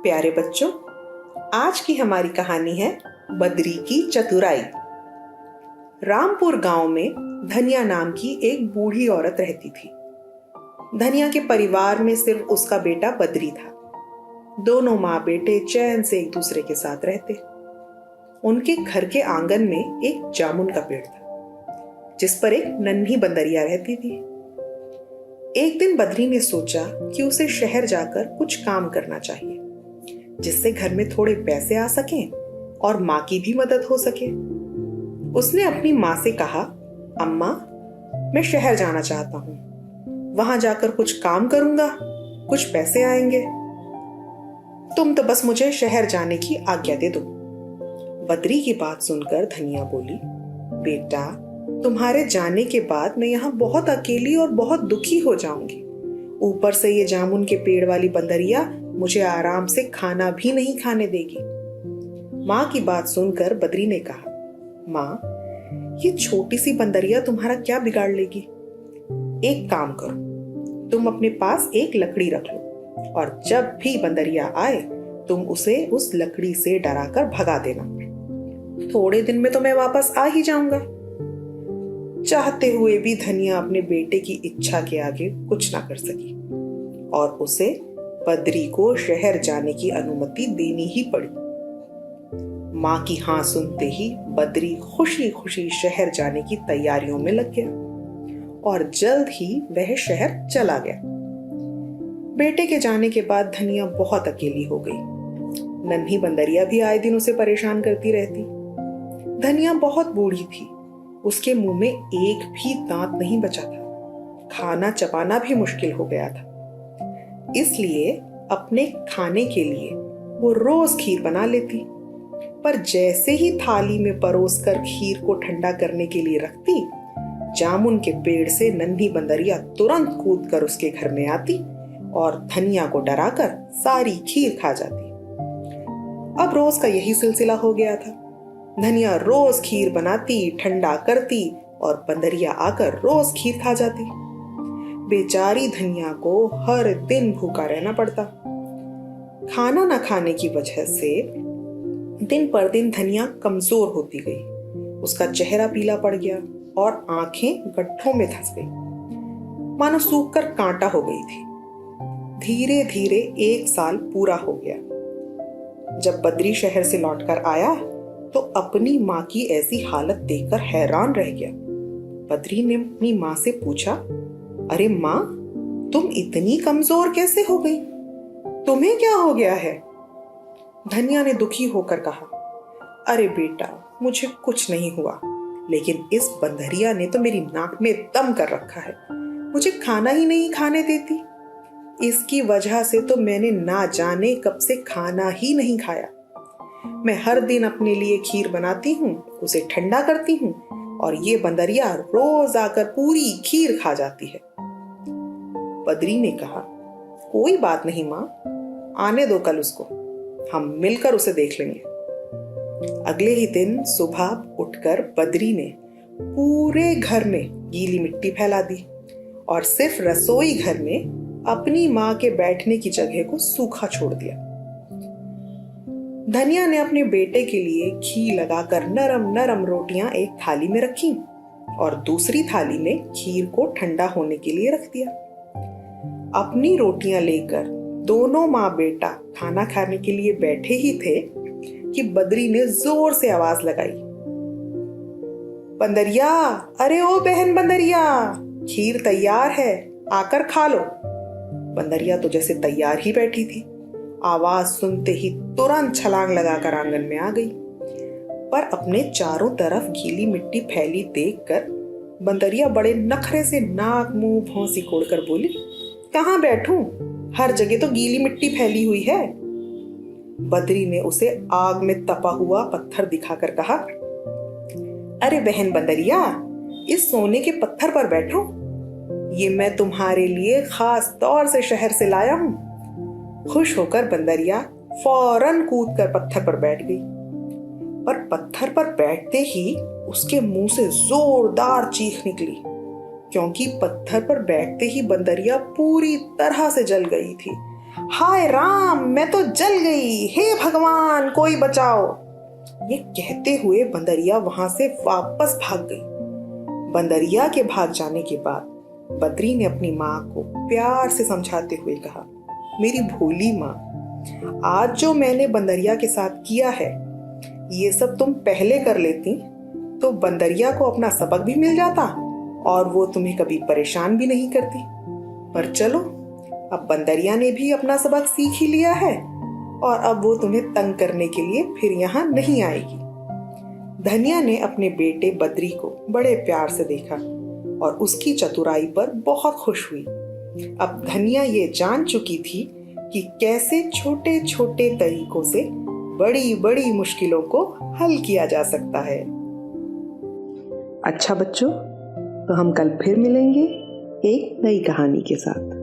प्यारे बच्चों, आज की हमारी कहानी है बद्री की चतुराई। रामपुर गांव में धनिया नाम की एक बूढ़ी औरत रहती थी। धनिया के परिवार में सिर्फ उसका बेटा बद्री था। दोनों माँ बेटे चैन से एक दूसरे के साथ रहते। उनके घर के आंगन में एक जामुन का पेड़ था, जिस पर एक नन्ही बंदरिया रहती थी। एक दिन बद्री ने सोचा कि उसे शहर जाकर कुछ काम करना चाहिए, जिससे घर में थोड़े पैसे आ सकें और माँ की भी मदद हो सके। उसने अपनी माँ से कहा, अम्मा, मैं शहर जाना चाहता हूँ। वहां जाकर कुछ काम करूंगा, कुछ पैसे आएंगे। तुम तो बस मुझे शहर जाने की आज्ञा दे दो। बद्री की बात सुनकर धनिया बोली, बेटा, तुम्हारे जाने के बाद मैं यहाँ बहुत अकेली और बहुत दुखी हो जाऊंगी। ऊपर से ये जामुन के पेड़ वाली बंदरिया मुझे आराम से खाना भी नहीं खाने देगी। माँ की बात सुनकर बद्री ने कहा, माँ, ये छोटी सी बंदरिया तुम्हारा क्या बिगाड़ लेगी? एक काम करो, तुम अपने पास एक लकड़ी रख लो और जब भी बंदरिया आए तुम उसे उस लकड़ी से डराकर भगा देना। थोड़े दिन में तो मैं वापस आ ही जाऊंगा। चाहते हुए भी धनिया अपने बेटे की इच्छा के आगे कुछ ना कर सकी और उसे बद्री को शहर जाने की अनुमति देनी ही पड़ी। माँ की हाँ सुनते ही बद्री खुशी खुशी शहर जाने की तैयारियों में लग गया और जल्द ही वह शहर चला गया। बेटे के जाने के बाद धनिया बहुत अकेली हो गई। नन्ही बंदरिया भी आए दिन उसे परेशान करती रहती। धनिया बहुत बूढ़ी थी, उसके मुंह में एक भी दांत नहीं बचा था। खाना चबाना भी मुश्किल हो गया था। इसलिए अपने खाने के लिए वो रोज खीर बना लेती, पर जैसे ही थाली में परोसकर खीर को ठंडा करने के लिए रखती, जामुन के पेड़ से नन्ही बंदरिया तुरंत कूदकर उसके घर में आती और धनिया को डराकर सारी खीर खा जाती। अब रोज का यही सिलसिला हो गया था। धनिया रोज खीर बनाती, ठंडा करती और बंदरिया आकर रोज खीर खा जाती। बेचारी धनिया को हर दिन भूखा रहना पड़ता। खाना न खाने की वजह से दिन पर दिन धनिया कमजोर होती गई। उसका चेहरा पीला पड़ गया और आंखें गड्ढों में धंस गई, मानो सूखकर कांटा हो गई थी। धीरे धीरे 1 साल पूरा हो गया। जब बद्री शहर से लौटकर आया तो अपनी माँ की ऐसी हालत देखकर हैरान रह गया। बद्री ने अपनी माँ से पूछा, अरे माँ, तुम इतनी कमजोर कैसे हो गई? तुम्हें क्या हो गया है? धनिया ने दुखी होकर कहा, अरे बेटा, मुझे कुछ नहीं हुआ, लेकिन इस बंदरिया ने तो मेरी नाक में दम कर रखा है। मुझे खाना ही नहीं खाने देती। इसकी वजह से तो मैंने ना जाने कब से खाना ही नहीं खाया। मैं हर दिन अपने लिए खीर बनाती हूँ, उसे ठंडा करती हूँ और ये बंदरिया रोज आकर पूरी खीर खा जाती है। बद्री ने कहा, कोई बात नहीं माँ, आने दो कल उसको, हम मिलकर उसे देख लेंगे। अगले ही दिन सुबह उठकर बद्री ने पूरे घर में गीली मिट्टी फैला दी और सिर्फ रसोई घर में अपनी माँ के बैठने की जगह को सूखा छोड़ दिया। धनिया ने अपने बेटे के लिए घी लगाकर नरम नरम रोटियां एक थाली में रखी और दूसरी थाली में खीर को ठंडा होने के लिए रख दिया। अपनी रोटियां लेकर दोनों माँ बेटा खाना खाने के लिए बैठे ही थे कि बद्री ने जोर से आवाज लगाई, बंदरिया, अरे ओ बहन बंदरिया, खीर तैयार है, आकर खा लो। बंदरिया तो जैसे तैयार ही बैठी थी। आवाज सुनते ही तुरंत छलांग लगाकर आंगन में आ गई, पर अपने चारों तरफ गीली मिट्टी फैली देखकर बंदरिया बड़े नखरे से नाक मुंह भौं सिकोड़कर बोली, कहाँ बैठूं? हर जगह तो गीली मिट्टी फैली हुई है। बद्री ने उसे आग में तपा हुआ पत्थर दिखाकर कहा, अरे बहन बंदरिया, इस सोने के पत्थर पर बैठो। ये मैं तुम्हारे लिए खास तौर से शहर से लाया हूं। खुश होकर बंदरिया फौरन कूदकर पत्थर पर बैठ गई, पर पत्थर पर बैठते ही उसके मुंह से जोरदार चीख निकली, क्योंकि पत्थर पर बैठते ही बंदरिया पूरी तरह से जल गई थी। हाय राम, मैं तो जल गई, हे भगवान कोई बचाओ। ये कहते हुए बंदरिया वहां से वापस भाग गई। बंदरिया के भाग जाने के बाद बद्री ने अपनी माँ को प्यार से समझाते हुए कहा, मेरी भोली माँ, आज जो मैंने बंदरिया के साथ किया है, ये सब तुम पहले कर लेती तो बंदरिया को अपना सबक भी मिल जाता और वो तुम्हें कभी परेशान भी नहीं करती। पर चलो, अब बंदरिया ने भी अपना सबक सीख ही लिया है और अब वो तुम्हें तंग करने के लिए फिर यहाँ नहीं आएगी। धनिया ने अपने बेटे बद्री को बड़े प्यार से देखा और उसकी चतुराई पर बहुत खुश हुई। अब धनिया ये जान चुकी थी कि कैसे छोटे छोटे तरीकों से बड़ी बड़ी मुश्किलों को हल किया जा सकता है। अच्छा बच्चों, तो हम कल फिर मिलेंगे एक नई कहानी के साथ।